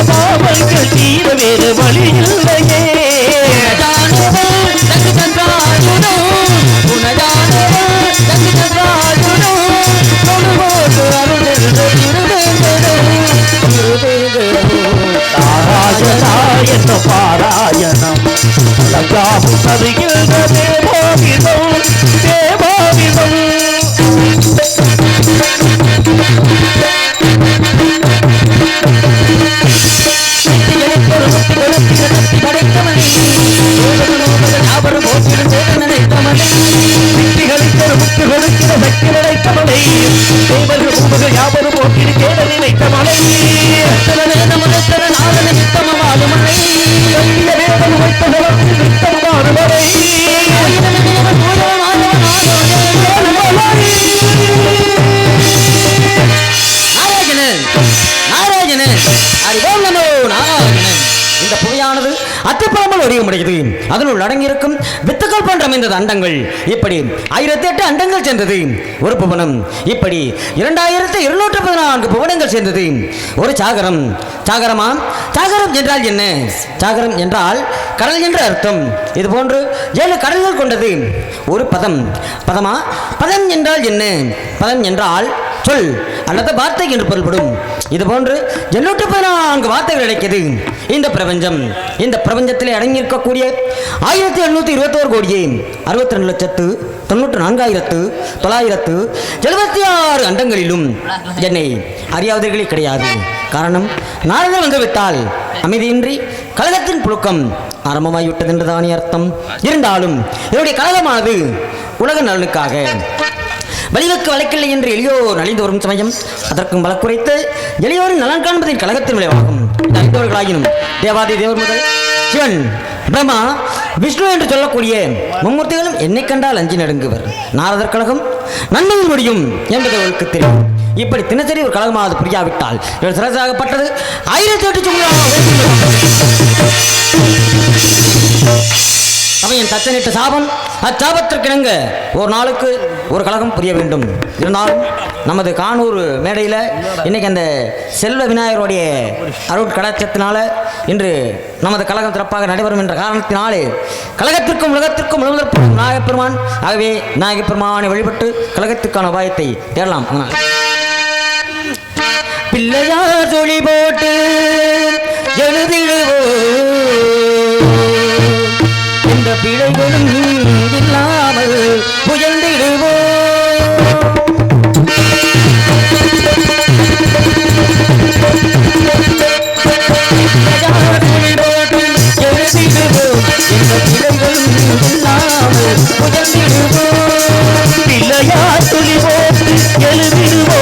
பாவங்கள் தீர வேறு வழி இல்லையே என்ன பாராயணம் தருகின்ற தேவாவிதம் தேவாவிதம் யாவரும் போட்டியில் கேட நினைத்த மலை இந்த புகையானது அத்துப்படாமல் ஒழியமுடையது. அதனுள் அடங்கியிருக்கும் வித்துக்கள் போன்ற அமைந்தது அண்டங்கள். இப்படி 1008 அண்டங்கள் சேர்ந்தது ஒரு புவனம். இப்படி 2214 புவனங்கள் சேர்ந்தது ஒரு சாகரம். சாகரமா? சாகரம் என்றால் என்ன? சாகரம் என்றால் கடல் என்ற அர்த்தம். இது போன்று 7 கடல்கள் கொண்டது ஒரு பதம். பதமா? பதம் என்றால் என்ன? பதம் என்றால் சொல் அல்லது வார்த்தை என்று பொருள்படும். இது போன்று 814 வார்த்தைகள் கிடைக்கிறது இந்த பிரபஞ்சம். இந்த பிரபஞ்சத்திலே அடங்கியிருக்கக்கூடிய 1721 கோடியே 62,94,976 அண்டங்களிலும் என்னை அறியாதவர்களே கிடையாது. காரணம், நாரதர் வந்துவிட்டால் அமைதியின்றி கழகத்தின் புழுக்கம் ஆரம்பமாகிவிட்டது என்றுதானே அர்த்தம். இருந்தாலும் என்னுடைய கழகமானது உலக நலனுக்காக வலிவுக்கு வழக்கில்லை என்று எளியோர் நலிந்து வரும் சமயம் அதற்கும் பல குறைத்து எளியோரின் நலன் காண்பதின் கழகத்தின் விளைவாகும். அறிந்தவர்களாகினும் தேவாதி தேவர் முதல் சிவன், பிரம்மா, விஷ்ணு என்று சொல்லக்கூடிய மும்மூர்த்திகளும் என்னை கண்டால் அஞ்சி நடுங்குவர். நாரதர் கழகம் நன்மையில் முடியும் என்பது அவர்களுக்கு தெரியும். இப்படி தினசரி ஒரு கழகமாவது புரியாவிட்டால் சிறசாகப்பட்டது 1008 சமயம் தச்சனிட்ட சாபம். அச்சாபத்திற்கிணங்க ஒரு நாளுக்கு ஒரு கழகம் புரிய வேண்டும். இருந்தாலும் நமது கானூர் மேடையில் இன்னைக்கு அந்த செல்வ விநாயகருடைய அருள் கடாட்சத்தினால இன்று நமது கழகம் சிறப்பாக நடைபெறும் என்ற காரணத்தினாலே கழகத்திற்கும் உலகத்திற்கும் முழுவதற்கும் நாயகப்பெருமான். ஆகவே நாயகப்பெருமானை வழிபட்டு கழகத்திற்கான உபாயத்தை தேடலாம். பிள்ளையார் தொழி போட்டு எழுதிடுவோ இந்த பிழைகளும் இல்லாமல் புயந்திடுவோ பிள்ளையார் துளி போட்டு எழுதிடுவோ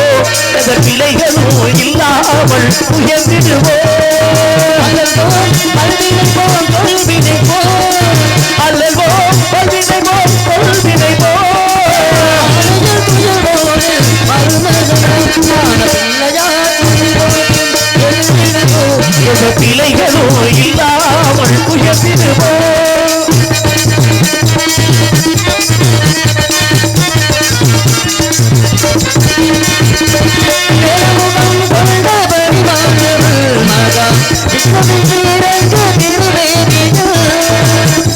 இந்த பிழைகளும் இல்லாமல் புயந்திடுவோ பிழைகளோ இல்லாமல் உயர்த்திடுவோ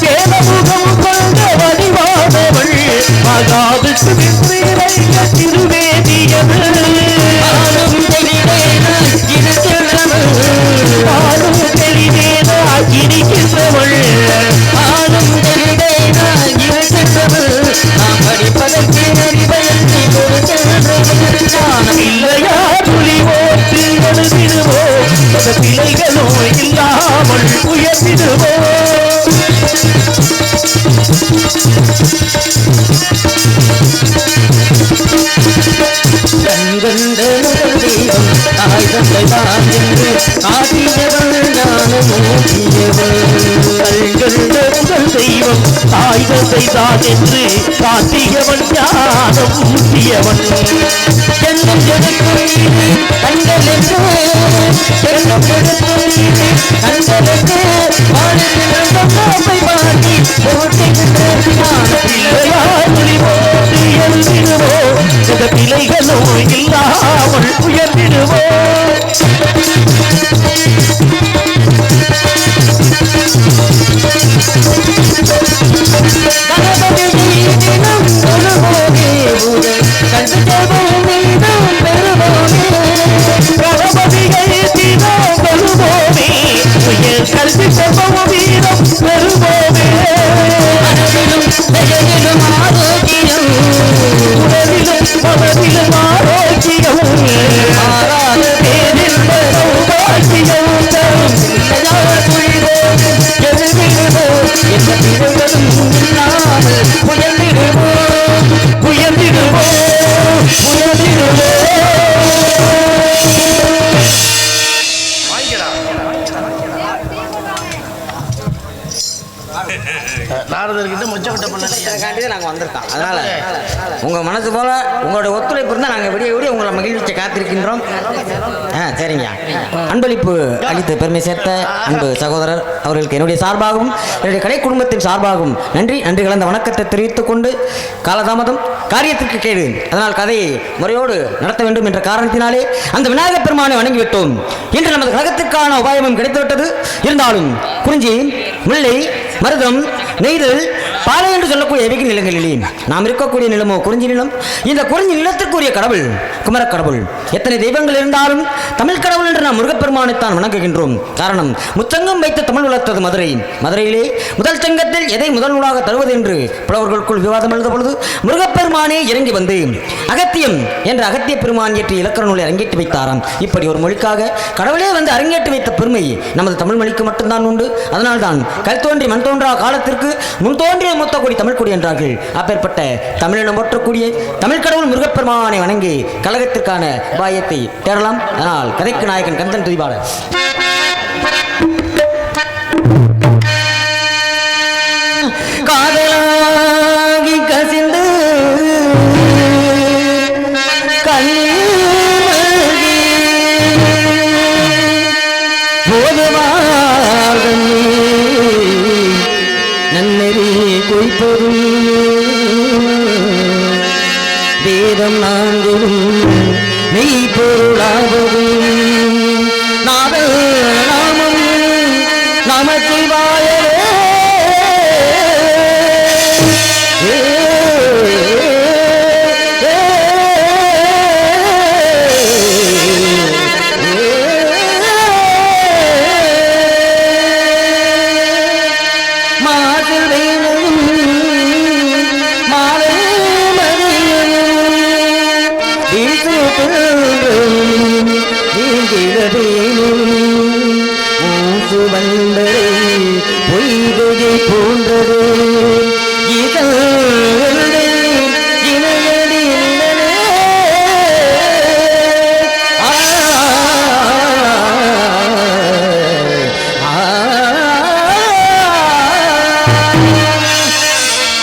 சேலமுகம் கொண்ட வடிவானவள் மகாவிஷ்ணு திருவேதியவள் இருக்கின்றவள் இல்லையா துளி ஓட்டு எழுதிடுவோ பிள்ளைகளோ இல்லாமல் உயர்த்திடுவோ தெய்வம் தாய்தத்தை தான் என்று காட்டியவன் ஞானம் ஊட்டியவன் என்னும் எழுதிடுவோ இந்த பிள்ளைகளோ இல்லாமல் உயர்ந்திடுவோ ஆளுநர்கிட்ட மொச்சப்பட்ட பண்ண நாங்கள் வந்திருக்கோம். அதனால உங்கள் மனசு போல உங்களுடைய ஒத்துழைப்பு இருந்தால் நாங்கள் விடிய விடிய உங்களை மகிழ்ச்சியை காத்திருக்கின்றோம். சரிங்க. அன்பளிப்பு அளித்து பெருமை சேர்த்த அன்பு சகோதரர் அவர்களுக்கு என்னுடைய சார்பாகவும் என்னுடைய கலை குடும்பத்தின் சார்பாகவும் நன்றி கலந்த வணக்கத்தை தெரிவித்துக் கொண்டு, காலதாமதம் காரியத்திற்கு கேடு, அதனால் கதையை முறையோடு நடத்த வேண்டும் என்ற காரணத்தினாலே அந்த விநாயகப் பெருமானை வணங்கிவிட்டோம். இன்று நமது கழகத்திற்கான உபாயமும் கிடைத்துவிட்டது. இருந்தாலும் குறிஞ்சி, முல்லை, மருதம், நெய்தல், பாலை என்று சொல்லக்கூடிய எவிக நிலங்களிலே நாம் இருக்கக்கூடிய நிலமோ குறிஞ்சி நிலம். இந்த குறிஞ்சி நிலத்திற்குரிய கடவுள் குமரக்கடவுள். எத்தனை தெய்வங்கள் இருந்தாலும் தமிழ் கடவுள் என்று நாம் முருகப்பெருமானைத்தான் வணங்குகின்றோம். காரணம், முச்சங்கம் வைத்து தமிழ் வளர்த்தது மதுரை. மதுரையிலே முதல் சங்கத்தில் எதை முதல் நூலாக தருவது என்று புலவர்களுக்குள் விவாதம் எழுத பொழுது முருகப்பெருமானே இறங்கி வந்து அகத்தியம் என்ற அகத்திய பெருமான் இயற்றிய இலக்கண நூலை அரங்கேற்றி வைத்தாராம். இப்படி ஒரு மொழிக்காக கடவுளே வந்து அரங்கேற்றி வைத்த பெருமை நமது தமிழ் மொழிக்கு மட்டும்தான் உண்டு. அதனால்தான் கல் தோன்றி மண் தோன்றா காலத்திற்கு முன் தோன்றிய மூத்த கொடி தமிழ் கொடி என்றார்கள். அப்பேற்பட்ட தமிழினம் போற்றக்கூடிய தமிழ் கடவுள் முருகப்பெருமானை வணங்கி கழகத்திற்கான உபாயத்தை தேடலாம். அதனால் கதைக்கு நாயகன் கந்தன் துதிபாளர். காதலாகி கசிந்து நன்னெறி கொய்ப்பது வேதம் நான்கும் மெய்ப்பொருளாவது நாத நாமம் நமச்சிவாய பொய்கை போன்றது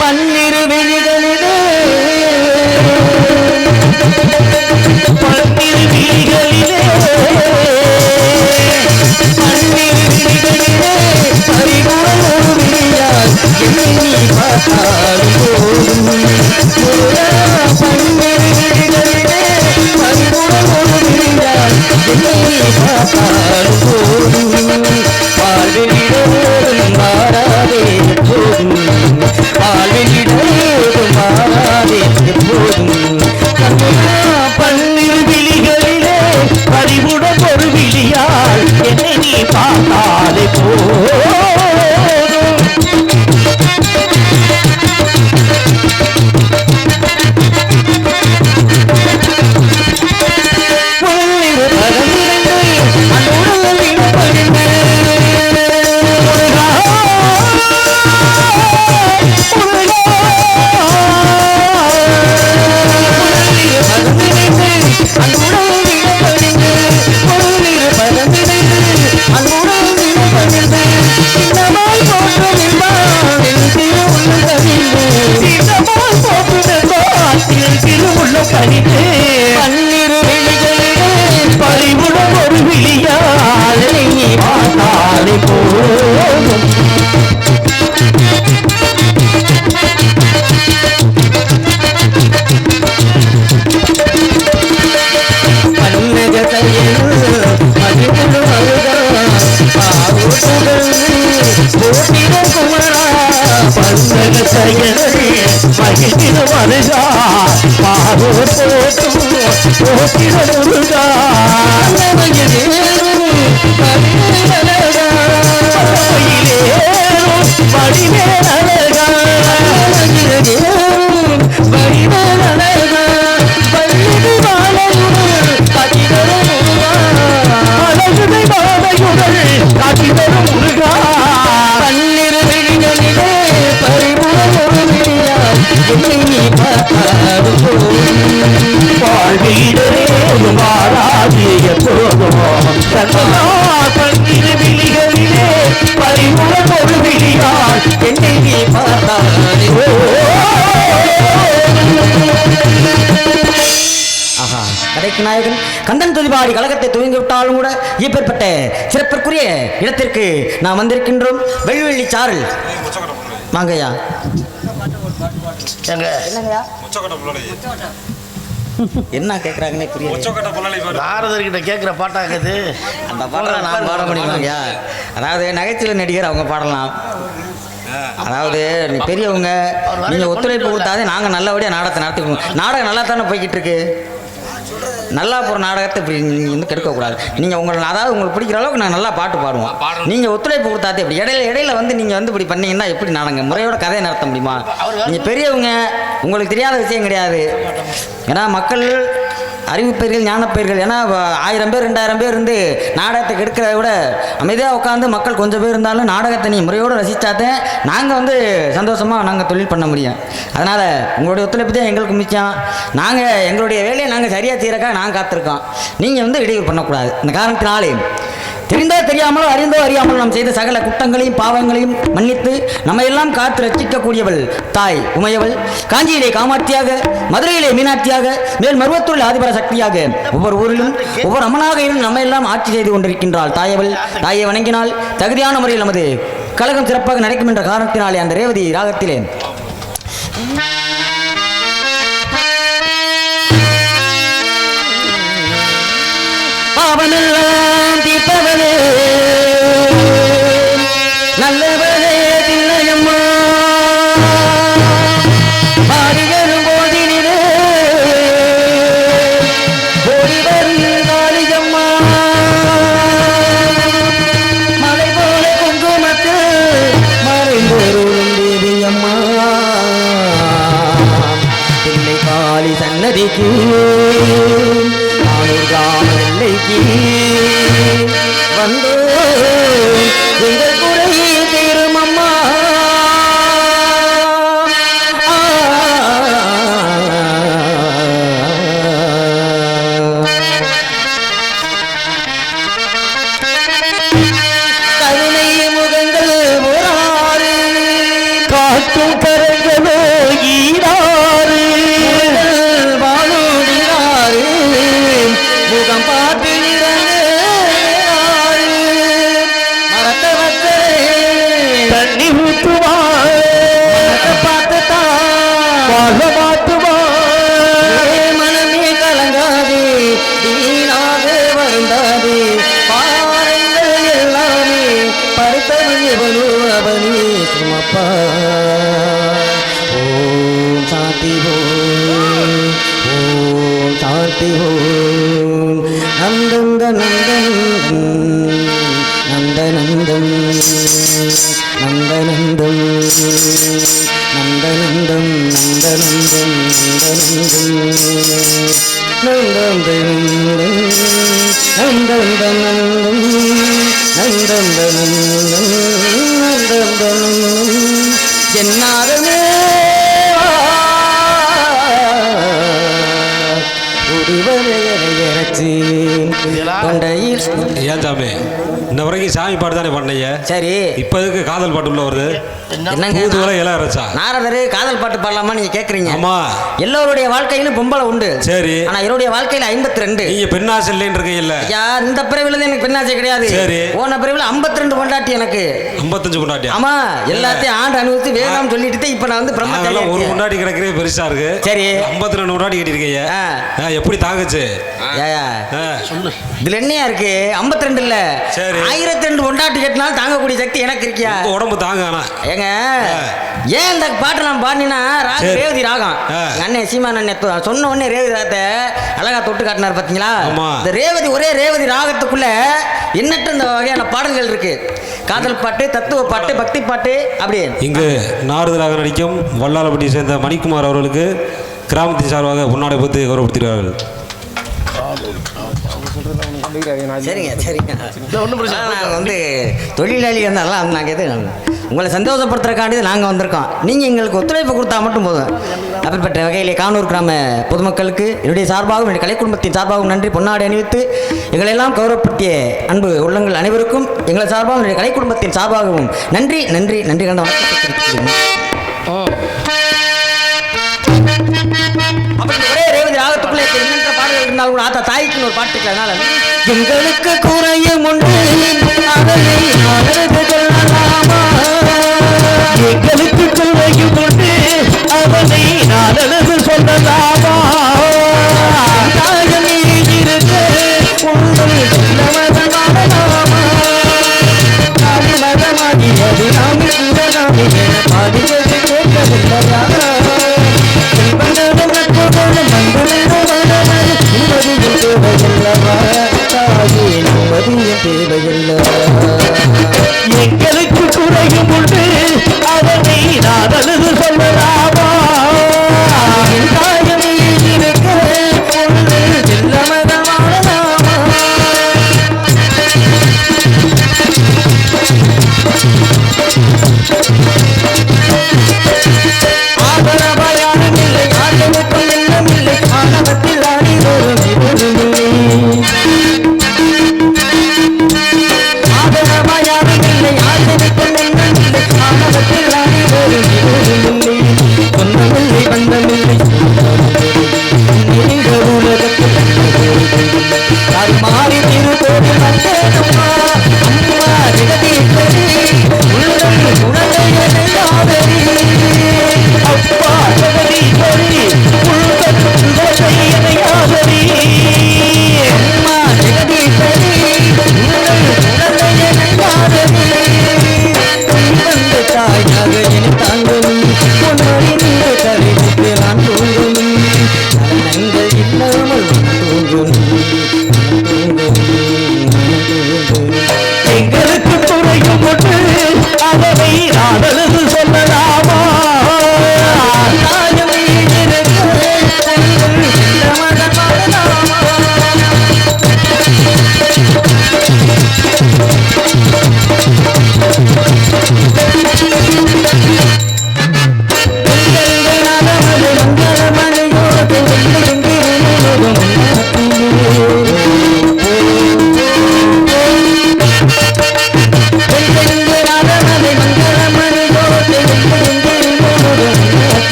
பன்னிரு வெளிகளிலே பன்னிரு விழிகளிலே பறிவுடன் ஒரு விழியால் என்னை நீ பார்த்தாலே போதும். பன்னிரு விழிகளிலே பறிவுடன் ஒரு விழியால் நீ பார்த்தாலே போதும். பன்னக செயல் மதிமுழு மருகா பாவுகள் போட்டிட குமரா. பன்னக செயல் மகிழ்ச்சிட மருகா பாவோ போட்டும் போட்டிட முருகா. வாழ்வீடரே வாழா அது எப்போதும் கண்ணா கண்ணீர் விழிகளிலே பறிமுக ஒரு விழியால் என்னை நீ பார்த்தாய். ஆஹா, கதைக்கு நாயகன் கந்தன் துதிபாடி கழகத்தை துவங்கி விட்டாலும் கூட இப்பேற்பட்ட சிறப்பிற்குரிய இடத்திற்கு நாம் வந்திருக்கின்றோம். வெள்ளி சாரல் வாங்கய்யா. என்னங்கய்யா என்ன கேட்குறாங்கன்னே புரியல. நாரதர்கிட்ட கேட்குற பாட்டாக்குது. அந்த பாட்டை நான் பாட முடியுமாங்கய்யா? அதாவது நகைச்சுவை நடிகர் அவங்க பாடலாம். அதாவது பெரியவங்க நீங்கள் ஒத்துழைப்பு கொடுத்தாதே நாங்கள் நல்லபடியாக நாடகத்தை நடத்திக்குவோம். நாடகம் நல்லா தானே போய்கிட்டு இருக்கு. நல்லா போகிற நாடகத்தை இப்படி நீங்கள் வந்து கெடுக்கக்கூடாது. நீங்கள் அதாவது உங்களுக்கு பிடிக்கிற அளவுக்கு நான் நல்லா பாட்டு பாடுவோம். நீங்கள் ஒத்துழைப்பு கொடுத்தாதே இப்படி இடையில வந்து நீங்கள் வந்து இப்படி பண்ணீங்கன்னா எப்படி நாடங்க முறையோட கதையை நடத்த முடியுமா? நீங்கள் பெரியவங்க, உங்களுக்கு தெரியாத விஷயம் கிடையாது. ஏன்னா மக்கள் அறிவுப்பேர்கள் ஞானப்பேர்கள், ஏன்னா 1000 பேர் 2000 பேர் இருந்து நாடகத்தை கெடுக்கிறத விட அமைதியாக உட்காந்து மக்கள் கொஞ்சம் பேர் இருந்தாலும் நாடகத்தை நீ முறையோடு ரசித்தாத்தே நாங்கள் வந்து சந்தோஷமாக நாங்கள் தொழில் பண்ண முடியும். அதனால் உங்களுடைய ஒத்துழைப்பு தான் எங்களுக்கு முக்கியம். நாங்கள் எங்களுடைய வேலையை நாங்கள் சரியாக தீரக்காக நாங்கள் காத்திருக்கோம். நீங்கள் வந்து இடையூறு பண்ணக்கூடாது. இந்த காரணத்தினாலே தெரிந்தோ தெரியாமலோ அறிந்தோ அறியாமல் நாம் செய்த சகல குற்றங்களையும் பாவங்களையும் மன்னித்து நம்ம எல்லாம் காத்து ரட்சிக்கக்கூடியவள் தாய் உமையவள். காஞ்சியிலே காமாட்சியாக, மதுரையிலே மீனாட்சியாக, மேல் மருவத்தூரில் ஆதிபர சக்தியாக ஒவ்வொரு ஊரிலும் ஒவ்வொரு அம்மனாக இருந்து நம்ம எல்லாம் ஆட்சி செய்து கொண்டிருக்கின்றாள் தாயவள். தாயை வணங்கினால் தகுதியான முறையில் நமது கழகம் சிறப்பாக நடக்கும் என்ற காரணத்தினாலே அந்த ரேவதி ராகத்திலே பாவமெல்லாம் தீர்ப்பவனே நல்லவனே தில்லையம்மா பாடிகளும் போதினிலே ஓடி வரும் காளியம்மா மலை போல குங்குமத்து மறைந்தொருளும் தேவியம்மா தில்லை காளி சன்னதிக்கு எல்லைக்கு வந்து எங்கள் குறையை தீரும் அம்மா. கருணை முகங்கள் ஓராறு காட்டும் கரங்களோ ஈராறு வாழோடினாறு முகம் பார்த்து மரத்தை வச்சு தண்ணி ஊற்றுவா பார்த்து மாற்றுவா மனமே கலங்காது வீணாக வருந்தாது பாருங்கள் எல்லாமே படுத்தவன் எவனோ அவனே சுமப்பா. ஓம் சாந்தி ஓம் சாந்தி ஓம் நந்தந்த நந்தன் நந்தநந்தம் நந்தநந்தம் நந்தநந்தம் நந்தநந்தம் நந்தநந்தம் நந்தநந்தம் நந்தநந்தம் நந்தநந்தம் என்னாரமே ஏன் சாமி இன்ன வரைக்கும் சாமி பாட்டு தானே பண்ணீங்க? சரி, இப்போ எதுக்கு காதல் பாட்டு உள்ள வருது? நாரதரு காதல் பாட்டு பாடலாமா நீங்க கேக்குறீங்க? ஆமா, எல்லோருடைய வாழ்க்கையிலும் பொம்பளை உண்டு. சரி, ஆனா என்னுடைய வாழ்க்கையில 52. நீங்க பெண்ணாசை இல்லைன்னு இருக்கீங்கல்ல? யார் இந்த பிறவில எனக்கு பெண்ணாசை கிடையாது. சரி, போன பிறவில 52 பொண்டாட்டி எனக்கு. 55 பொண்டாட்டி? ஆமா, எல்லாத்தையும் ஆண்டு அனுபவித்து வேணாம் சொல்லிட்டு இப்ப நான் வந்து பிரம்மச்சாரி. ஒரு பொண்டாட்டி கிடைக்கிறே பெருசா இருக்கு. சரி, 52 பொண்டாட்டி கட்டிருக்கீங்க, எப்படி தாங்குச்சு? இதுல என்னையா இருக்கு? 52 இல்ல, 1002 பொண்டாட்டி கட்டினாலும் தாங்கக்கூடிய சக்தி எனக்கு இருக்கியா? உடம்பு தாங்க. ஏங்க ஏன் இந்த பாட்டு நான் பாடினா ராகம் ரேவதி ராகம். அண்ணன் சீமான் அண்ணன் சொன்ன உடனே ரேவதி ராகத்தை அழகா தொட்டு காட்டினார் பாத்தீங்களா? இந்த ரேவதி ஒரே ரேவதி ராகத்துக்குள்ள எண்ணற்ற இந்த வகையான பாடல்கள் இருக்கு. காதல் பாட்டு, தத்துவ பாட்டு, பக்தி பாட்டு. அப்படியே இங்கு நாரதராக நடிக்கும் வல்லாளப்பட்டியை சேர்ந்த மணிக்குமார் அவர்களுக்கு கிராமத்தின் சார்பாக பொன்னாடை பற்றி கௌரவப்படுத்துகிறார்கள். சரிங்க சரிங்க. ஒன்றும் பிரச்சனை நாங்கள் வந்து தொழிலாளி இருந்தாலும் நாங்கள் எது உங்களை சந்தோஷப்படுத்துறக்காண்டி நாங்கள் வந்திருக்கோம். நீங்கள் எங்களுக்கு ஒத்துழைப்பு கொடுத்தா மட்டும் போதும். அப்படிப்பட்ட வகையிலே கானூர் கிராம பொதுமக்களுக்கு என்னுடைய சார்பாகவும் என்னுடைய கலை குடும்பத்தின் சார்பாகவும் நன்றி பொன்னாடை அணிவித்து எங்களெல்லாம் கௌரவப்படுத்திய அன்பு உள்ளங்கள் அனைவருக்கும் எங்களை சார்பாகவும் என்னுடைய கலை குடும்பத்தின் சார்பாகவும் நன்றி நன்றி நன்றி கண்ட வணக்கம். ஒரே ரேவதி ராகத்துக்குள்ளே எண்ணற்ற பாடல்கள் இருந்தாலும் கூட ஆத்தா தாய்க்குன்னு ஒரு பாட்டு இருக்கனால எங்களுக்கு குறையும் உண்டு அதனை மறந்து கொள்ளலாமா, எங்களுக்கு குறையும் உண்டு அவனை நாளது சொல்லலாமா, தாயமே இருக்க உங்கள் மதமாடலாமா, மதமாடியது நாமி கூடலாமே என பாடியது கேட்கவில்லையா, எங்களுக்கு குறையும் உண்டு அதனை நாளது சொல்லலாமா, தாயமே இருக்க உங்கள் செல்ல மதமாடலாமா. ஆதரவாயாரும் இல்லை ஆதரவுக்கும் எண்ணமில்லை ஆணவத்தில் ஆடி வரும் இருளிலே. ஆதரவாயாரும் இல்லை ஆதரவுக்கும் எண்ணமில்லை ஆணவத்தில் ஆடி வரும் இருளிலே. சொந்தமில்லை பந்தமில்லை நீண்ட உலகத்தில் அது மாறி திருக்கோவில் வந்தேனம்மா அம்மா ஜெகதீஸ்வரி உள்ளம் குழந்தைகளை ஆதரி அப்பா ஜெகதீஸ்வரி உள்ளதை ஆதரி, அம்மா ஜெகதீஸ்வரி உள்ளம் குழந்தைகளை ஆதரி வந்த தாயாக என் தாங்கணும் பொன்னொழி நீங்க கருவிட்டு நான் தூங்கணும் நலங்கள் இல்லாமல் தூங்கணும் எங்களுக்கு குறையும் உண்டு அதனை நாளது சொல்லலாமா, தாயமே இருக்க உங்கள் செல்ல மதமாடலாமா.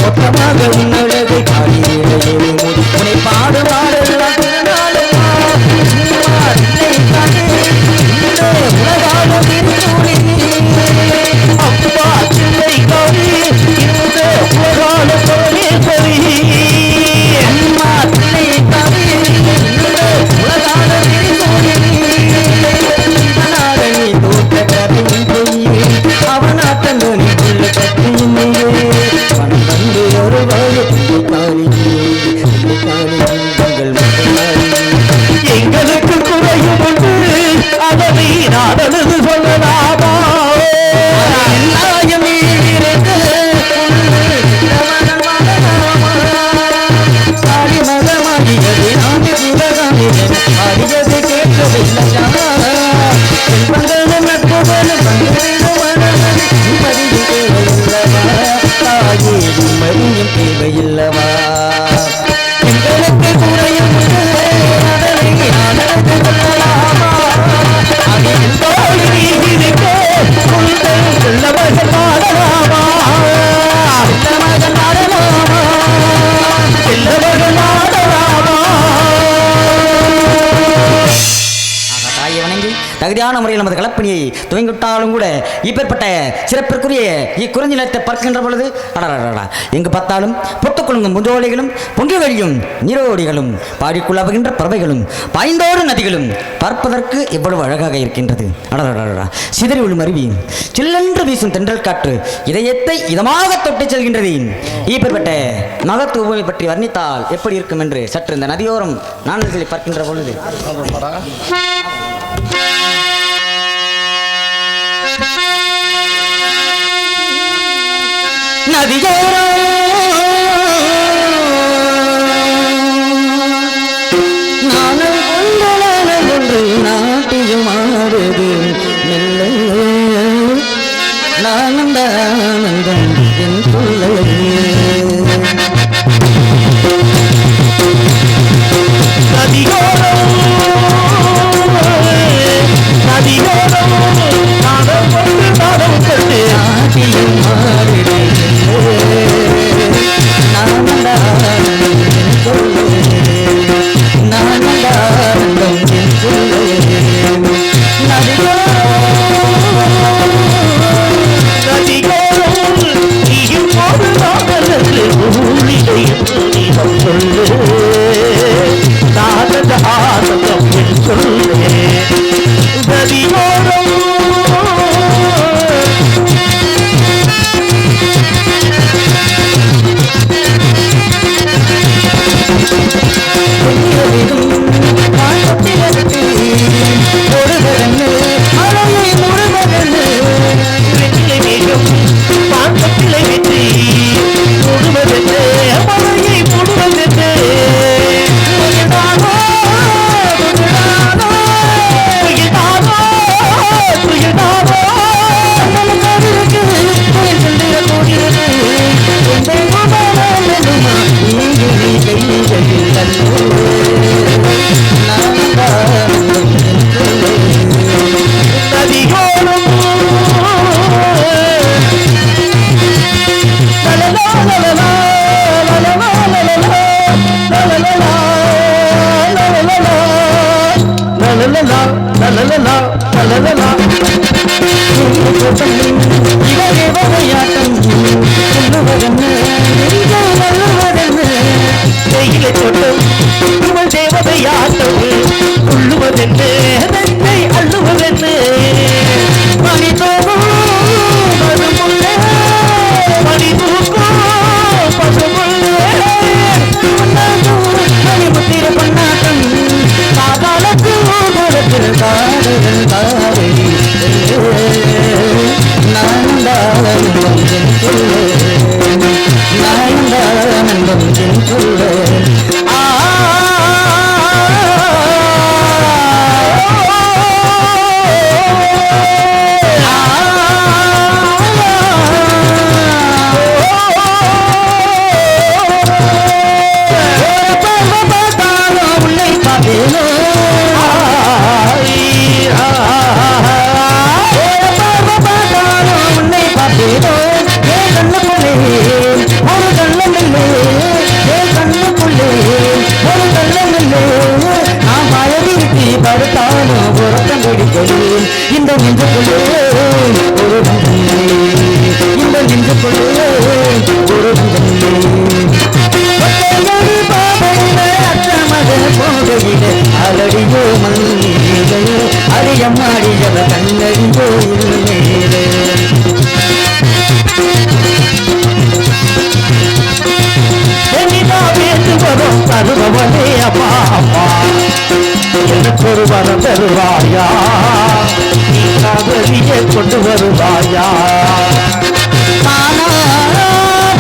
மொத்தமாக உன்னழகை பாடியே உன்னை பாடுவாரெல்லாம் திருநாளுமா உலகாக திருத்தூளி அப்பா சின்னை கவி இந்த உலகால பரமேஸ்வரி, அம்மா பிள்ளை கவி உலகாக திருத்தூளி அவனாரணி தோட்ட கதையின் பொய்யே அவனாட்டம் உள்ள கத்தியின் பணம் வந்து ஒரு எங்களுக்கு குறையும் உண்டு அதனை நாளது சொல்லலாமா, நாயமே இருக்க சாடி மதமாடியது நாமி உலகாமே அடியது கேட்கவில்லையா நட்புகளும் மதியும் தேவையில்லவா தாயே மதியும் தேவையில்லவா எங்களுக்கு குறையும் அதனை நாளது சொல்லலாமா அதில் தோழி இருக்க உங்கள் செல்லவர்கள் பாடலாமா, மகன் ஆடலாமா செல்லவர்கள் ஆடலாமா. தாயை வணங்கி தகுதியான முறையில் நமது கலப்பணியை துவங்கிவிட்டாலும் கூட இப்பேற்பட்ட சிறப்பிற்குரிய இக்குறிஞ்சி நிலத்தை பார்க்கின்ற பொழுது அடடா எங்கு பார்த்தாலும் பொத்துக்குழுங்கும் முஞ்சோலைகளும் பொங்கி வழியும் நீரோடிகளும் பாடிக்குள்ளாவுகின்ற பறவைகளும் பாய்ந்தோடு நதிகளும் பார்ப்பதற்கு எவ்வளவு அழகாக இருக்கின்றது. அடடா சிதறி விழும் அருவி சில்லென்று வீசும் தென்றல் காற்று இதயத்தை இதமாக தொட்டுச் செல்கின்றது. இப்பேற்பட்ட மகத்துவ பூமி பற்றி வர்ணித்தால் எப்படி இருக்கும் என்று சற்று இந்த நதியோரம் நாணல்களை பார்க்கின்ற பொழுது நதியோரம் சொல்ல இந்த நெஞ்சுக்குள்ளே ஒரு இந்த நெஞ்சுக்குள்ளே ஒரு போகையிலே அலடியோ மல்லிகை அறியமாடியவ கண்ணறிந்தோ இல்லே வரும் தருபவனே அப்பா அப்பா எனக்கு ஒரு வரம் தருவாயா நீ காதலியை கொண்டு வருவாயா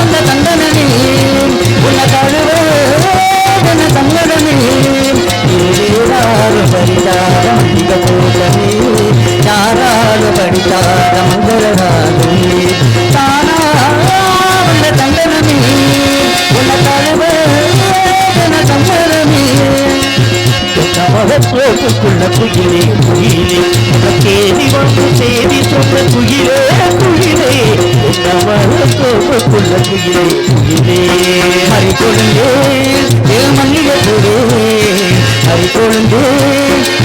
உன்ன தந்தனமே உன்ன தழுவ உன்ன தங்கடமே யாராலும் படித்தார மனித போதமே யாராலும் படித்தார மங்களராகமே தானா உன்ன தந்தனமே உன்ன தழுவ உன்ன தங்கடமே கோப்புக்குள்ள குயிலே குயிலே கேதி வந்து தேதி சொன்ன குயிலே குயிலே கோப்புக்குள்ள குயிலே குயிலே ஹரி கொழுந்தே ஏ மல்லிகை பூவே ஹரி கொழுந்தே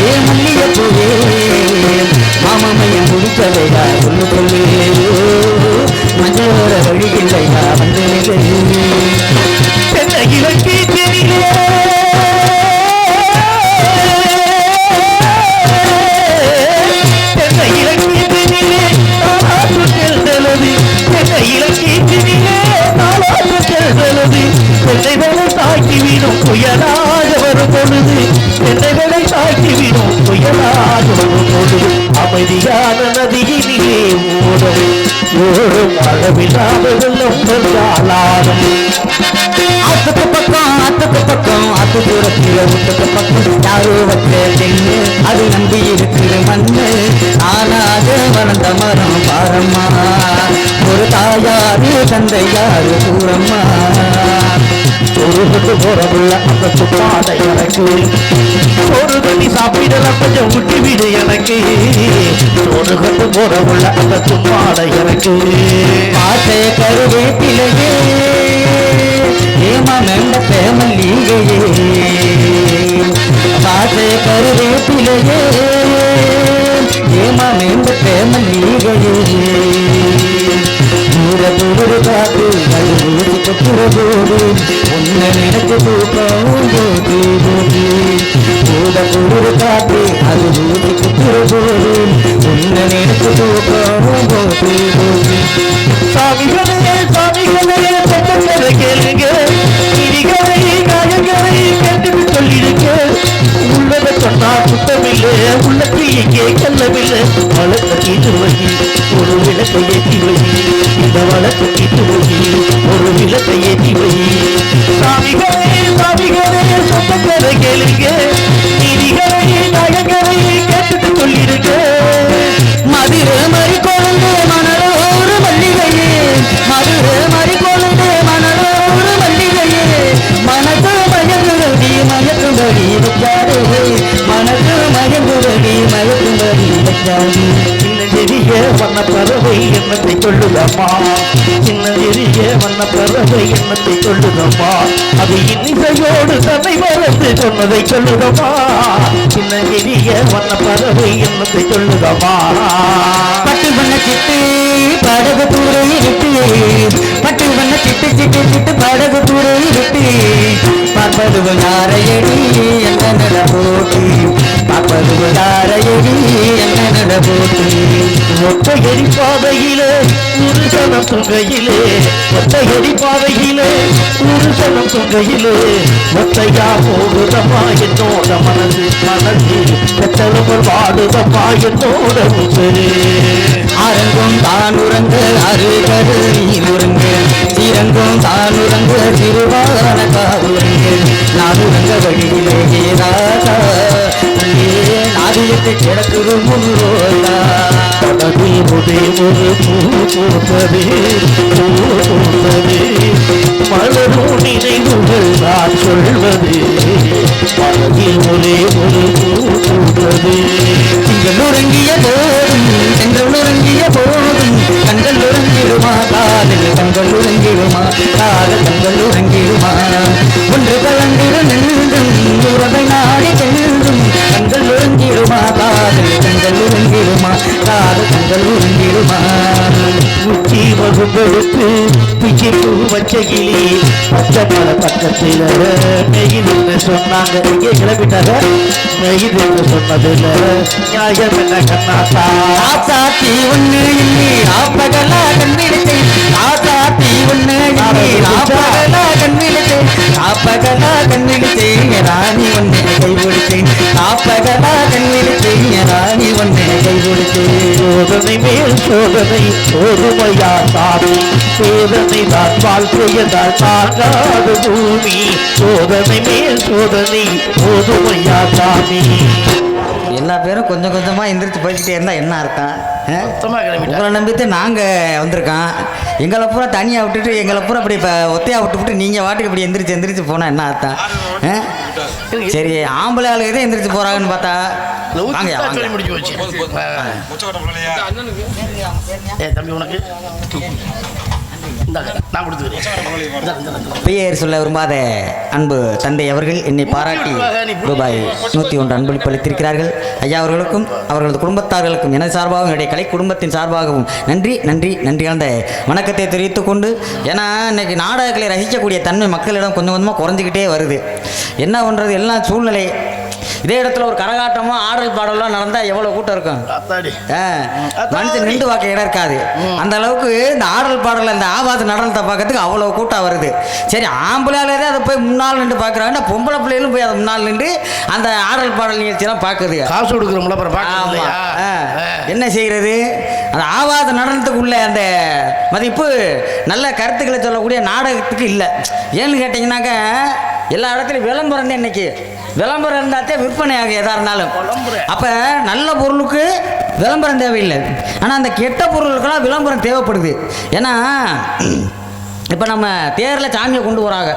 ஏ மல்லிகை பூவே மாமமையன் முடிச்சவையா சொல்லு சொல்லு மஞ்சளோட வழி இல்லையா வந்து இலக்கி தெரியலே தாக்கிவிடும் புயலாக வரும் பொழுது என்னை தாக்கிவிடும் புயலாக வரும் பொழுது அமைதியான நதியிலே ஓடும் ஓடும் அளவில்லாத வெள்ளம் வந்தாலும் அத்துக்கு பக்கம் அத்து தூரத்தில் விட்டுக்கு பக்கம் யாரோ வச்ச தென்னு அது நம்பி இருக்கிற மண்ணு ஆனாக வளர்ந்த மரம் பாரம்மா ஒரு தாயாரு தந்தையாரு தூரம்மா ஒரு கொண்டு போறவுள்ள அந்த துப்பாடை எனக்கு ஒரு தண்ணி சாப்பிடலாம் கொஞ்சம் விட்டு விடு எனக்கு ஒரு கொண்டு போறவுள்ள அந்த துப்பாடை எனக்கு பாட்டை கருவேப்பிலையே ஏமா மெண்ட பேமல்லிகையே பாட்டை கருவேப்பிலையே ஏமா மெண்ட பேமல்லிகையே தூர காத்து ஊசி கொட்டுறதோடு உன்னை நினைச்சு தூக்கம் போது கூட காத்து அது ஊசி கொட்டுறதோடு உன்னை நினைச்சு தூக்கம் போது சாமிகளே சாமிகளே கேளுங்க இடிகளை காயங்களை கேட்டு சொல்லிடுங்க உள்ளதை சொன்னா சுத்தமில்லை உள்ளத்தை எங்கே செல்லவில்லை வளர்த்த தீர்வகி ஒரு விளக்கை ஏற்றி வகி இந்த வளர்த்த தீர்வகி ஒரு விளக்கை ஏற்றி வகி சாமிகளே சாமிகளே சொந்தங்களை கேளுங்க நீதிகளை நாயகரை கேட்டுட்டு சொல்லிடுங்க மதுரை மறி கொழுந்து மணலோரு மல்லிகையே மதுரை மறி கொழுந்து மணலோரு மல்லிகையே மனது மயங்குரடி மயக்கும்படி வைக்காதே மனது மயங்குரடி மயக்கும்படி வைக்காதே சின்னஞ்செறிய வண்ண பறவை எண்ணத்தை சொல்லுதம்மா சின்னஞ்செறிய வண்ண பறவை எண்ணத்தை சொல்லுதம்மா அது இன்னிசையோடு தன்னை மறந்து சொன்னதை சொல்லுதம்மா சின்னஞ்செறிய வண்ண பறவை எண்ணத்தை சொல்லுதம்மா பட்டு பண்ண சிட்டு படகு தூரை விட்டு பட்டு பண்ண சிட்டு சிட்டு சிட்டு படகு தூரை விட்டு பார்ப்பது யாரையடி என்ன போட்டி பார்ப்பது வருவதாரையடி என்ன நடபோட்டு ஒத்தையடி பாதையிலே ஒரு சனம் தொங்கையிலே ஒத்தையடி பாதையிலே ஒரு சனம் தொங்கையிலே ஒத்தையா போகுதம்மா என்னோட மனசு மனசு பெற்றவர்கள் வாடுதம்மா என்னோட உசுரே அரங்கும் தான் உறங்க அருகரு நீர் உறங்க சீரங்கும் தான் உறங்க சிறுவான காவுறங்க நான் உறங்க வழியிலே ஏதாதா நாதியத்தை கிடக்குது முன்னோதா படவே முதே ஒரு பூ பூத்ததே பூ பூத்ததே மலரும் நினைவுகள் நான் சொல்வதே படகில் ஒரே ஒரு பூ பூத்ததே திங்கள் உறங்கிய போதும் சென்றல் உறங்கிய போதும் கண்கள் உறங்கிடுமா காதல் கண்கள் உறங்கிடுமா காதல் கண்கள் உறங்கிடுமா ஒன்று கலந்திரு நின்றும் உறவை நாடி சென்றும் கண்கள் உறங்கிடுமா காதல் கண்கள் உறங்கிடுமா காதல் கண்கள் உறங்கிடுமா உச்சி வகுப்பெடுத்து பிச்சி பூ வச்ச கிளி பச்சை மலை பக்கத்தில் மெயிலுன்னு சொன்னாங்க இங்கே கிளம்பிட்டாங்க மெயிலுன்னு சொன்னதில்ல நியாயம் என்ன கண்ணாத்தா ஆசாத்தி ஒண்ணு இல்லை ஆப்பகலா கண்ணிடுச்சு ஆசாத்தி ஒண்ணு இல்லை ஆப்பகலா கண்ணிடுச்சு ஆப்பகலா கண்ணிடுச்சு ராணி ஒண்ணு கை கொடுத்தேன் ஆப்பகலா கண்ணிடுச்சு ராணி ஒண்ணு கை கொடுத்தேன் சோதனை மேல் சோதனை சோதுமையா சாமி சோதனை தான் வாழ்க்கையதால் தாங்காது பூமி சோதனை மேல் சோதனை சோதுமையா சாமி எல்லா பேரும் கொஞ்சம் கொஞ்சமா எந்திரிச்சு போய்கிட்டே இருந்தா என்ன அர்த்தம் மொத்தமாக கிளம்பிட்டேன். உங்களை நம்பிட்டு நாங்க வந்திருக்கோம் எங்களை பூரா தனியா விட்டுட்டு எங்களை பூரா அப்படி இப்போ ஒத்தையா விட்டு நீங்க வாட்டுக்கு இப்படி எந்திரிச்சு போனா என்ன அர்த்தம் சரி ஆம்பளை ஆளுங்க தான் எந்திரிச்சு போறாங்கன்னு பார்த்தா வாங்க வாங்க சொல்லி முடிச்சு போச்சு. தம்பி உனக்கு இந்தாங்க, நான் கொடுத்துக்கிறேன். பெயர் சொல்ல விரும்பாத அன்பு தந்தை அவர்கள் என்னை பாராட்டி ரூபாய் 101 அன்பளிப்பு அளித்திருக்கிறார்கள். ஐயா அவர்களுக்கும் அவர்களது குடும்பத்தார்களுக்கும் எனது சார்பாகவும் என்னுடைய கலை குடும்பத்தின் சார்பாகவும் நன்றி நன்றி நன்றி கலந்த வணக்கத்தை தெரிவித்துக் கொண்டு, ஏன்னா இன்னைக்கு நாடகங்களை ரசிக்கக்கூடிய தன்மை மக்களிடம் கொஞ்சம் கொஞ்சமாக குறைஞ்சிக்கிட்டே வருது. என்ன பண்ணுறது, எல்லாம் சூழ்நிலை. இதே இடத்துல ஒரு கரகாட்டமோ ஆடல் பாடலாம் நடந்தால் எவ்வளோ கூட்டம் இருக்கும். மனுஷன் நின்று பார்க்க இடம் இருக்காது. அந்த அளவுக்கு இந்த ஆடல் பாடல் இந்த ஆபாச நடனத்தை பார்க்கறதுக்கு அவ்வளோ கூட்டம் வருது. சரி, ஆம்பளையாலே அதை போய் முன்னால் நின்று பார்க்குறாங்க, பொம்பளை பிள்ளைகளும் போய் அதை முன்னால் நின்று அந்த ஆடல் பாடல் நிகழ்ச்சியெல்லாம் பார்க்குது. காசு கொடுக்குறோம்ல, அப்புறம் பார்க்க என்ன செய்கிறது? அந்த ஆபாச நடனத்துக்குள்ள அந்த மதிப்பு நல்ல கருத்துக்களை சொல்லக்கூடிய நாடகத்துக்கு இல்லை. ஏன்னு கேட்டிங்கன்னாக்க எல்லா இடத்துலையும் விளம்பரம் தான். இன்னைக்கு விளம்பரம் இருந்தாத்தே விற்பனை ஆகும் எதாக இருந்தாலும். அப்போ நல்ல பொருளுக்கு விளம்பரம் தேவையில்லை, ஆனால் அந்த கெட்ட பொருளுக்கெல்லாம் விளம்பரம் தேவைப்படுது. ஏன்னா இப்போ நம்ம தேரில் சாமியை கொண்டு போகிறாங்க.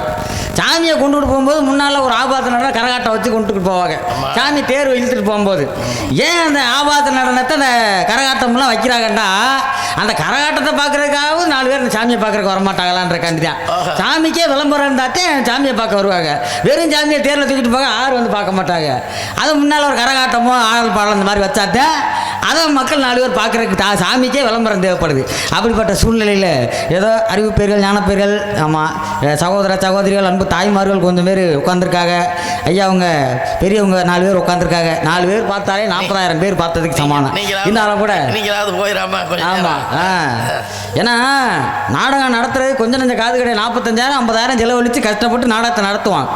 சாமியை கொண்டுட்டு போகும்போது முன்னால் ஒரு ஆபாச நடனம் கரகாட்டம் வச்சு கொண்டுட்டு போவாங்க. சாமி தேர் இழுத்துட்டு போகும்போது ஏன் அந்த ஆபாச நடனத்தை அந்த கரகாட்டம்லாம் வைக்கிறாங்கன்னா, அந்த கரகாட்டத்தை பார்க்குறதுக்காகவும் 4 பேர் அந்த சாமியை பார்க்குறதுக்கு வரமாட்டாங்களான்றக்காண்டி தான். சாமிக்கே விளம்பரம் இருந்தாத்தே சாமியை பார்க்க வருவாங்க. வெறும் சாமியை தேரில் தூக்கிட்டு போக யாரும் வந்து பார்க்க மாட்டாங்க. அது முன்னால் ஒரு கரகாட்டமோ ஆடல் பாடல் இந்த மாதிரி வச்சாத்தேன் அதை மக்கள் 4 பேர் பார்க்குறதுக்கு சாமிக்கே விளம்பரம் தேவைப்படுது. அப்படிப்பட்ட சூழ்நிலையில் ஏதோ அறிவுப்பேர்கள் ஞானப்பேர்கள், ஆமாம், சகோதர சகோதரிகள் அன்பு தாய்மார்கள் கொஞ்சம் பேர் உட்காந்துருக்காங்க. ஐயா அவங்க பெரியவங்க 4 பேர் உட்காந்துருக்காங்க. 4 பேர் பார்த்தாலே 40,000 பேர் பார்த்ததுக்கு சமானம். இருந்தாலும் கூட போயிடாம. ஆமாம், ஏன்னா நாடகம் நடத்துறது கொஞ்சம் நஞ்ச காது கிடையாது. 45,000 50,000 செலவழித்து கஷ்டப்பட்டு நாடகத்தை நடத்துவான்.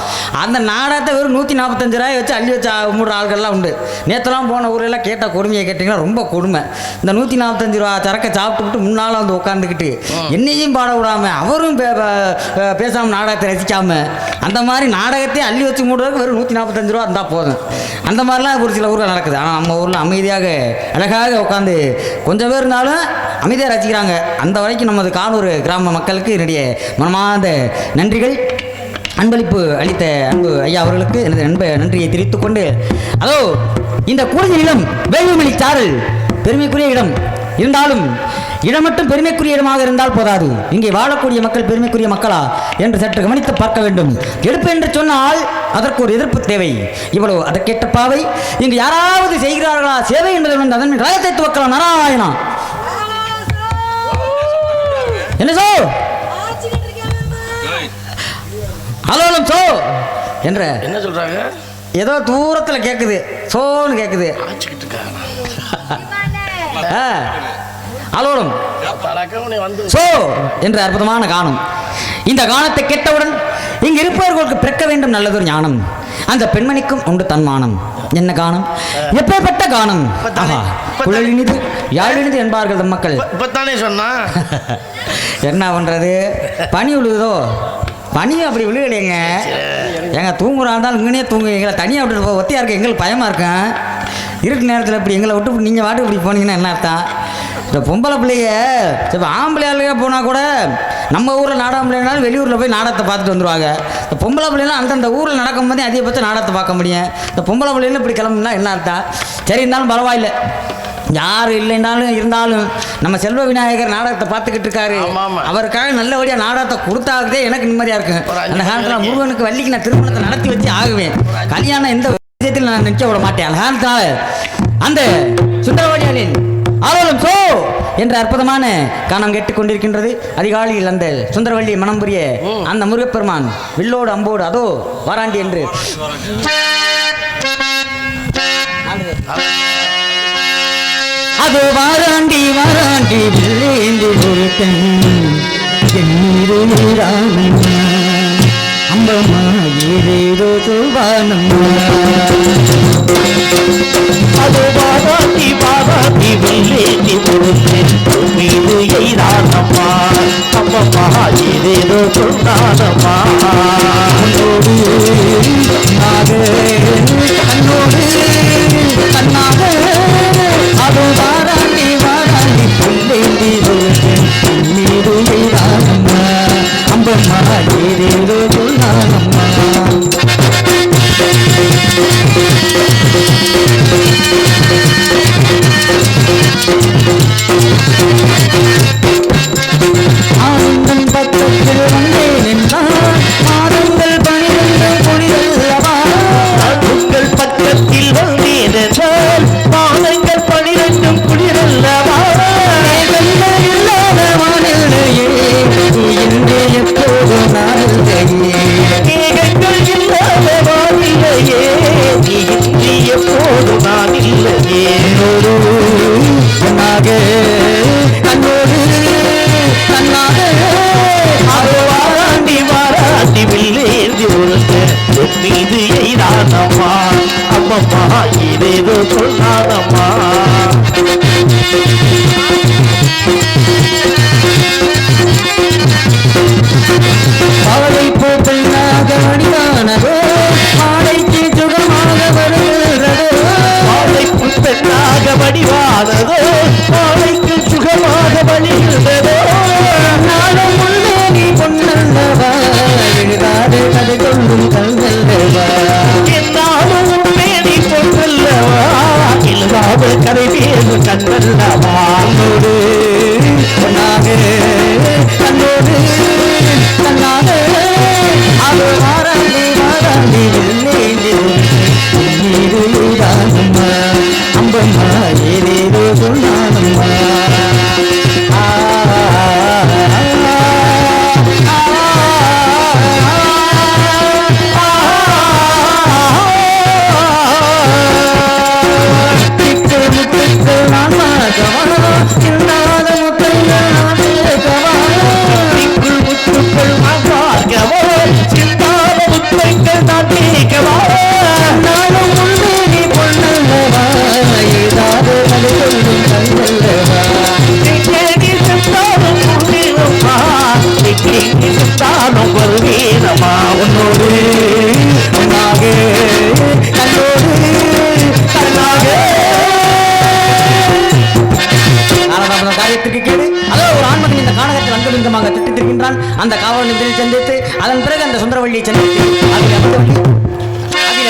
அந்த நாடகத்தை வெறும் 145 ரூபாய் வச்சு அள்ளி வச்சு மூடுற ஆள்கள்லாம் உண்டு. நேற்றுலாம் போன ஊரெல்லாம் கேட்ட கொடுமையை கேட்டிங்கன்னா ரொம்ப கொடுமை. இந்த 145 ரூபா சரக்கை சாப்பிட்டுவிட்டு முன்னால் வந்து உட்காந்துக்கிட்டு என்னையும் பாட விடாமல் அவரும் பேசாமல் நாடகத்தை ரசிக்காமல் அந்த மாதிரி நாடகத்தையும் அள்ளி வச்சு மூடுறதுக்கு வெறும் 145 ரூபா இருந்தால் போதும். அந்த மாதிரிலாம் ஒரு சில ஊரில் நடக்குது. ஆனால் நம்ம ஊரில் அமைதியாக அழகாக உட்காந்து கொஞ்சம் பேர் இருந்தாலும் அமைதியாக ரசிக்கிறாங்க. அந்த வரைக்கும் நமது கானூர் கிராம மக்களுக்கு என்னுடைய மனமார்ந்த நன்றிகள். அன்பளிப்பு அளித்த அன்பு ஐயா அவர்களுக்கு எனது நன்றியை தெரிவித்துக் கொண்டு, அதோ இந்த குறிஞ்சி நிலம் வேள்விமணி சாரல் பெருமைக்குரிய இடம். இருந்தாலும் இடம் மட்டும் பெருமைக்குரிய இடமாக இருந்தால் போதாது, இங்கே வாழக்கூடிய மக்கள் பெருமைக்குரிய மக்களா என்று சற்று கவனித்து பார்க்க வேண்டும். எடுப்பு என்று சொன்னால் அதற்கு ஒரு எதிர்ப்பு தேவை. இவ்வளவு அதற்கேற்ற பாவை இங்கு யாராவது செய்கிறார்களா? சேவை என்பது அதன் ராயத்தை துவக்கலாம். நாராயணா என்ன சோ அலோலம் சோ என்ற என்ன சொல்றாங்க? ஏதோ தூரத்துல கேக்குது, சோன்னு கேக்குது. ஆச்சுக்கிட்டு இருக்காங்க. அலோலம் பழக்கம் நீ வந்து சோ என்ற அற்புதமான கானம். இந்த கானத்தை கேட்டவுடன் இங்கு இருப்பவர்களுக்கு பிறக்க வேண்டும் நல்லதொரு ஞானம். அந்த பெண்மணிக்கும் உண்டு தன்மானம். என்ன கானம், எப்பேற்பட்ட கானம்! ஆஹா, குழலினிது யாழினிது என்பார்கள் மக்கள். இப்பத்தானே சொன்னா என்ன பண்றது, பனி விழுகுதோ? பனி அப்படி விழுகலைங்க. எங்க தூங்குறா இருந்தாலும் இங்கனே தூங்கு, எங்களை தனியாக விட்டு ஒத்தியா இருக்க எங்களுக்கு பயமா இருக்கேன். இருட்டு நேரத்தில் இப்படி எங்களை விட்டு நீங்கள் வாட்டு இப்படி போனீங்கன்னா என்ன அர்த்தம்? இந்த பொம்பளை பிள்ளைய இப்போ ஆம்பளையாளுங்க போனால் கூட நம்ம ஊரில் நாடகம் பிள்ளைனாலும் வெளியூரில் போய் நாடகத்தை பார்த்துட்டு வந்துடுவாங்க. இந்த பொம்பளை பிள்ளைலாம் அந்தந்த ஊரில் நடக்கும் போதே அதிகபட்சம் நாடகத்தை பார்க்க முடியும். இந்த பொம்பளை பிள்ளைகளும் இப்படி கிளம்புனா என்ன அர்த்தம்? சரி, இருந்தாலும் பரவாயில்லை, யார் இல்லைன்னாலும் இருந்தாலும் நம்ம செல்வ விநாயகர் நாடகத்தை பார்த்துக்கிட்டு இருக்காரு. அவருக்காக நல்லபடியாக நாடகத்தை கொடுத்தாதே எனக்கு நிம்மதியாக இருக்கும். அந்த காலத்தில் முருகனுக்கு வள்ளிக்கு நான் திருமணத்தை நடத்தி வச்சு ஆகுவேன். கல்யாணம் எந்த விஷயத்தில் நான் நினைக்க விட மாட்டேன். அந்த காலத்தால் அந்த சுந்தரவடியாளின் ஆலோலம் சோ என்ற அற்புதமான கானம் கேட்டுக்கொண்டிருக்கின்றது. அதிகாலையில் அந்த சுந்தரவள்ளி மனம் புரிய அந்த முருகப்பெருமான் வில்லோடு அம்போடு அதோ வாராண்டி என்று அதோ வாராண்டி வாராண்டி வில்லேந்தி ஒருத்தன் எண்ணீரு நீரானம்மா அம்பம்மா ஏதேதோ சொல்வானம்மா. அதோ வாராண்டி வாராண்டி வில்லேந்தி ஒருத்தன் மீது எய்தானம்மா அம்மம்மா ஏதேதோ சொன்னானம்மா. கண்ணோடு கண்ணாக அதோ வாராண்டி வாராண்டி வில்லேந்தி ஒருத்தன் மீது எய்தானம்மா அம்பம்மா ஏதேதோ சொன்னானம்மா. ஆனந்தம் பக்கத்தில் வந்தேன் என்றால் மாதங்கள் 12 குளிரல்லவா. உங்கள் பக்கத்தில் வந்தேன் என்றால் மாதங்கள் 12 குளிரல்லவா. இல்லாத வானிலையே இன்று எப்போது நாளில்லையே. மேகங்கள் இல்லாத வானிலையே நீ இன்றி எப்போது நான் இல்லையே. கண்ணாக கண்ணோடு கண்ணாக அது வாராண்டி வாராண்டி வில்லேந்தி ஒருத்தன் மீது எய்தானம்மா அம்மம்மா ஏதேதோ சொன்னானம்மா. அவளை போட்டனாக அடியானதோ ஆடைக்கு சுகமாக வருகிறதோ. மாலை புத்தனாக வடிவானதோ மாலைக்கு சுகமாக வழிகிறதோ. நாளும் முன்னே நீ பொன்னல்லவா எழுதாது கதை கொள்ளும் கல்லவா. என்னாலும் மேடி பொன்னல்லவா இல்லாத கதை பேரு கண்ணல்லவா. கண்ணோடு கண்ணாக கண்ணோடு கண்ணாக அது வாராண்டி வாராண்டி வில்லேந்தி மீது எய்தானம்மா அம்பம்மா ஏதேதோ சொன்னானம்மா. நான் பார்க்கவா இல்லாத முத்தைகள் நான் கேட்கவா. முத்துக்கள் பார்க்கவோ சிந்தாத முத்தைகள் நான் கேட்கவா. நாளும் முன்னே நீ பொன்னல்லவா ஏதாவது கதை கொள்ளும் கல்லவா. தேடி சென்றாலும் முன்னேறம்மா எங்கே சென்றாலும் வருவேனம்மா. உன்னோடு கண்ணாக கண்ணோடு கண்ணாக காரியத்திற்கு கேடு. அதோ ஒரு ஆண்மகன் இந்த கானகத்தில் அங்கலிங்கமாக திட்டிருக்கின்றான். அந்த காவல் நிலையத்தில் சந்தித்து அதன் பிறகு அந்த சுந்தரவள்ளியை சந்தித்து அதில்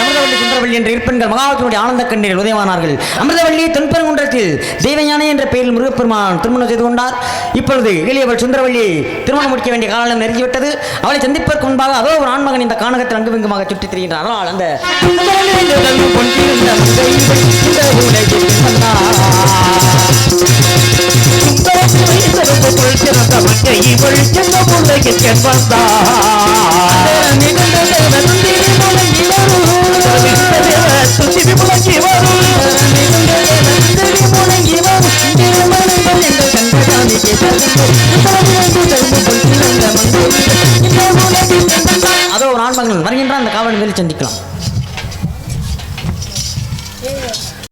அமிர்தவள்ளி சுந்தரவள்ளி என்ற இருப்பெண்கள் மகாவிஷ்ணுடைய ஆனந்த கண்ணீரில் உதயமானார்கள். அமிர்தவள்ளி தென்பெருங்குன்றத்தில் தெய்வஞானி என்ற பெயரில் முருகப்பெருமான் திருமணம் செய்து கொண்டார். இப்பொழுது எளியவள் சுந்தரவள்ளி திருமணம் முடிக்க வேண்டிய காலம் நெருங்கிவிட்டது. அவளை சந்திப்பதற்கு முன்பாக அதோ ஒரு ஆண்மகன் இந்த கானகத்தில் அங்குமிங்குமாக சுற்றித் திரிகின்றார். ஆனால் அந்த இவள் செல்ல முல்லையில் வந்தார்.